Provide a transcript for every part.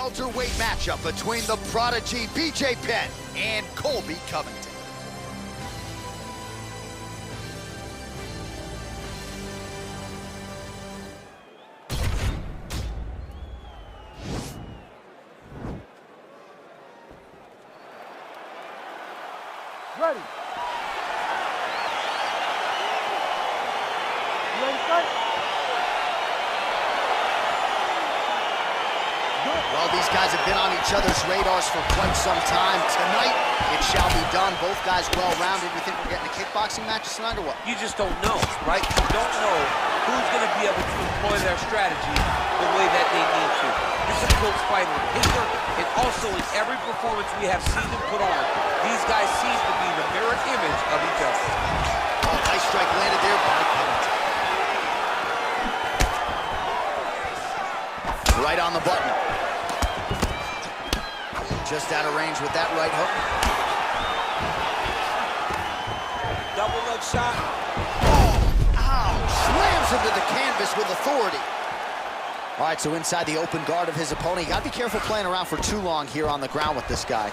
welterweight matchup between the prodigy BJ Penn and Colby Covington. Ready. Ready, start. Well, these guys have been on each other's radars for quite some time. Tonight, it shall be done. Both guys well-rounded. You think we're getting a kickboxing match tonight or what? You just don't know, right? You don't know who's going to be able to employ their strategy the way that they need to. This is a close fight on paper, and also in every performance we have seen them put on, these guys seem to be the mirror image of each other. Oh, nice strike landed there by Covington. Right on the button. Just out of range with that right hook. Double leg shot. Oh, ow! Slams him to the canvas with authority. All right, so inside the open guard of his opponent. You gotta be careful playing around for too long here on the ground with this guy.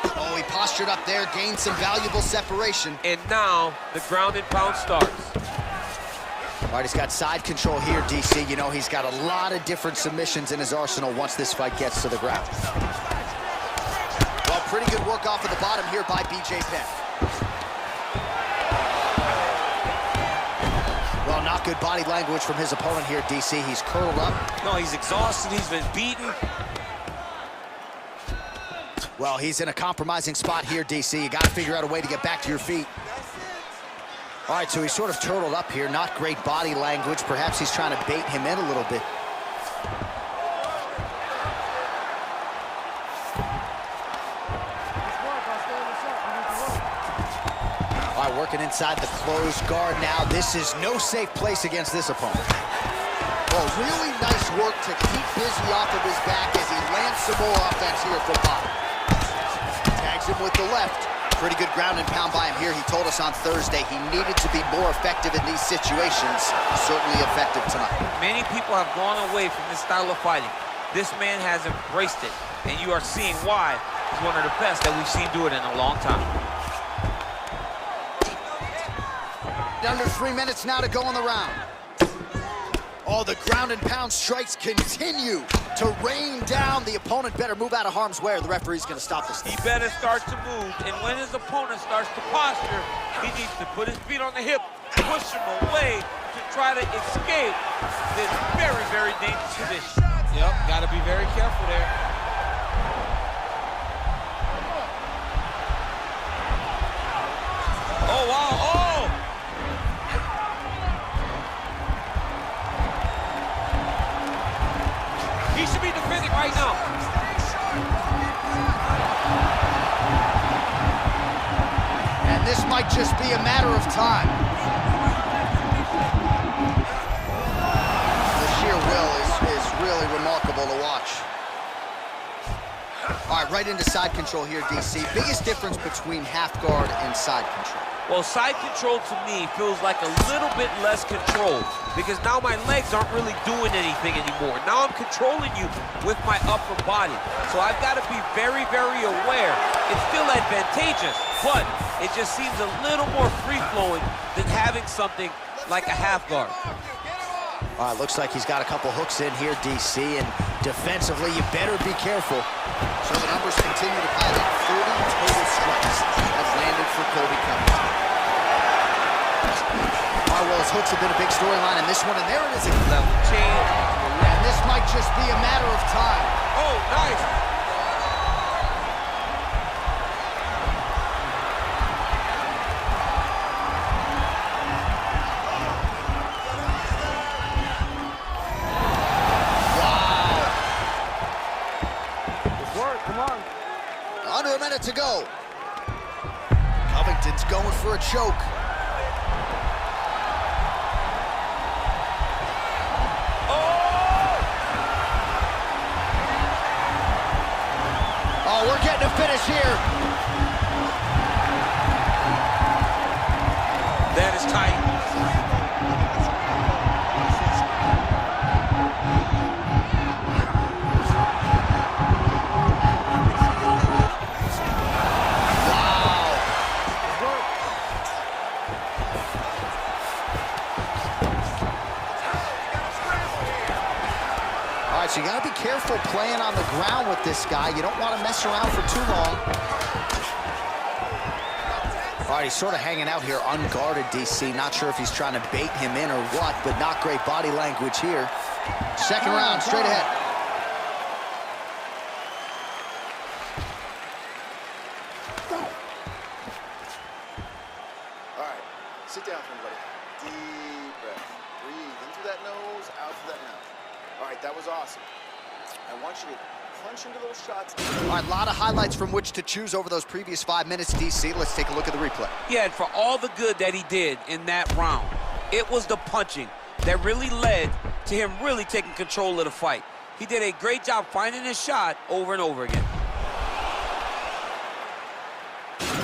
Oh, he postured up there, gained some valuable separation. And now the ground and pound starts. All right, he's got side control here, DC. You know, he's got a lot of different submissions in his arsenal once this fight gets to the ground. Well, pretty good work off of the bottom here by BJ Penn. Well, not good body language from his opponent here, DC. He's curled up. No, he's exhausted. He's been beaten. Well, he's in a compromising spot here, DC. You got to figure out a way to get back to your feet. All right, so he's sort of turtled up here. Not great body language. Perhaps he's trying to bait him in a little bit. All right, working inside the closed guard now. This is no safe place against this opponent. Well, really nice work to keep busy off of his back as he lands some more offense here from bottom. Tags him with the left. Pretty good ground and pound by him here. He told us on Thursday he needed to be more effective in these situations. Certainly effective tonight. Many people have gone away from this style of fighting. This man has embraced it, and you are seeing why he's one of the best that we've seen do it in a long time. Under 3 minutes now to go in the round. Oh, the ground and pound strikes continue to rain down. The opponent better move out of harm's way or the referee's going to stop this thing. He better start to move, and when his opponent starts to posture, he needs to put his feet on the hip, push him away to try to escape this very, very dangerous position. Yep, got to be very careful there. Oh, wow, oh! He should be defending right now. And this might just be a matter of time. The sheer will is really remarkable to watch. All right, right into side control here, DC. Biggest difference between half guard and side control. Well, side control to me feels like a little bit less control because now my legs aren't really doing anything anymore. Now I'm controlling you with my upper body. So I've got to be very, very aware. It's still advantageous, but it just seems a little more free-flowing than having something like a half guard. All right, looks like he's got a couple hooks in here, DC, and defensively, you better be careful. So the numbers continue to pile up. 30 total strikes have landed for Colby Covington. All right, well, his hooks have been a big storyline in this one, and there it is again. Level change. And this might just be a matter of time. Oh, nice. Under a minute to go. Covington's going for a choke. Oh, we're getting a finish here. That is tight. So you got to be careful playing on the ground with this guy. You don't want to mess around for too long. All right, he's sort of hanging out here unguarded, DC. Not sure if he's trying to bait him in or what, but not great body language here. Second round, straight ahead. All right, sit down, everybody. Deep breath. Breathe in through that nose, out through that mouth. All right, that was awesome. I want you to punch into those shots. All right, a lot of highlights from which to choose over those previous 5 minutes, DC. Let's take a look at the replay. Yeah, and for all the good that he did in that round, it was the punching that really led to him really taking control of the fight. He did a great job finding his shot over and over again.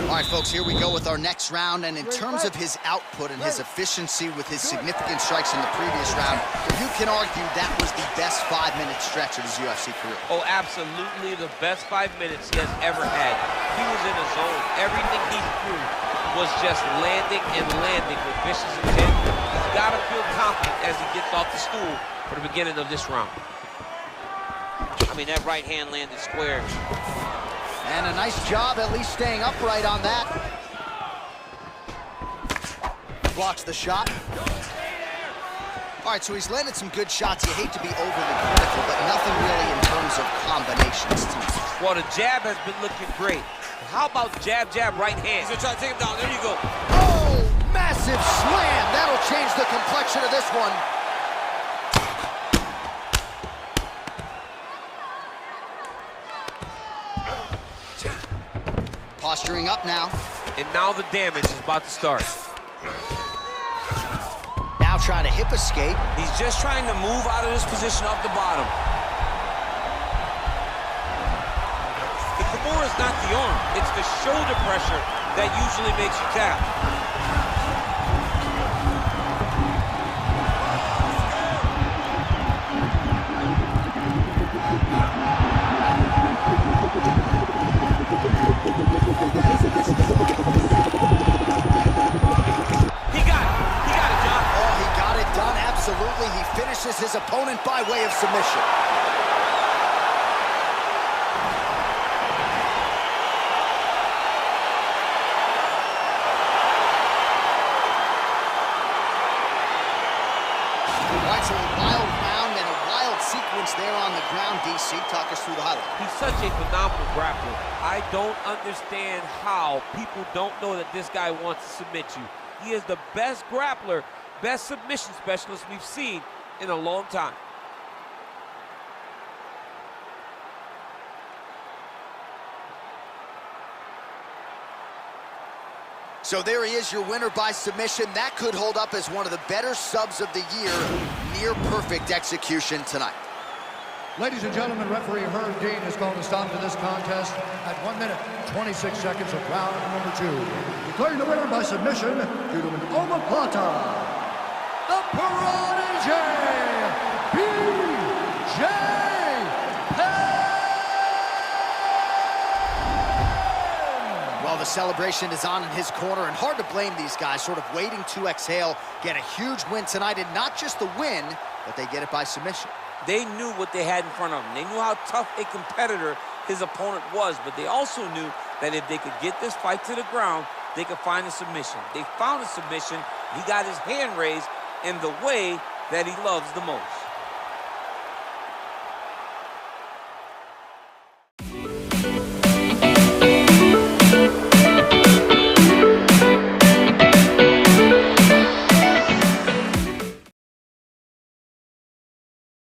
All right, folks, here we go with our next round. And in terms of his output and his efficiency with his significant strikes in the previous round, you can argue that was the best 5-minute stretch of his UFC career. Oh, absolutely the best 5 minutes he has ever had. He was in a zone. Everything he threw was just landing and landing with vicious intent. He's got to feel confident as he gets off the stool for the beginning of this round. I mean, that right hand landed square. And a nice job at least staying upright on that. Blocks the shot. All right, so he's landed some good shots. You hate to be overly critical, but nothing really in terms of combinations. Well, the jab has been looking great. How about jab, jab, right hand? He's gonna try to take him down. There you go. Oh, massive slam. That'll change the complexion of this one. Posturing up now. And now the damage is about to start. Now trying to hip escape. He's just trying to move out of this position off the bottom. The Kimura is not the arm. It's the shoulder pressure that usually makes you tap. Absolutely, he finishes his opponent by way of submission. All right, so a wild round and a wild sequence there on the ground, DC. Talk us through the highlight. He's such a phenomenal grappler. I don't understand how people don't know that this guy wants to submit you. He is the best grappler, best submission specialist we've seen in a long time. So there he is, your winner by submission. That could hold up as one of the better subs of the year. Near perfect execution tonight. Ladies and gentlemen, referee Herb Dean has called a stop to this contest at 1 minute, 26 seconds of round number 2. Declaring the winner by submission due to an omoplata. The Prodigy, B.J. Penn! Well, the celebration is on in his corner, and hard to blame these guys, sort of waiting to exhale, get a huge win tonight, and not just the win, but they get it by submission. They knew what they had in front of them. They knew how tough a competitor his opponent was, but they also knew that if they could get this fight to the ground, they could find a submission. They found a submission. He got his hand raised in the way that he loves the most.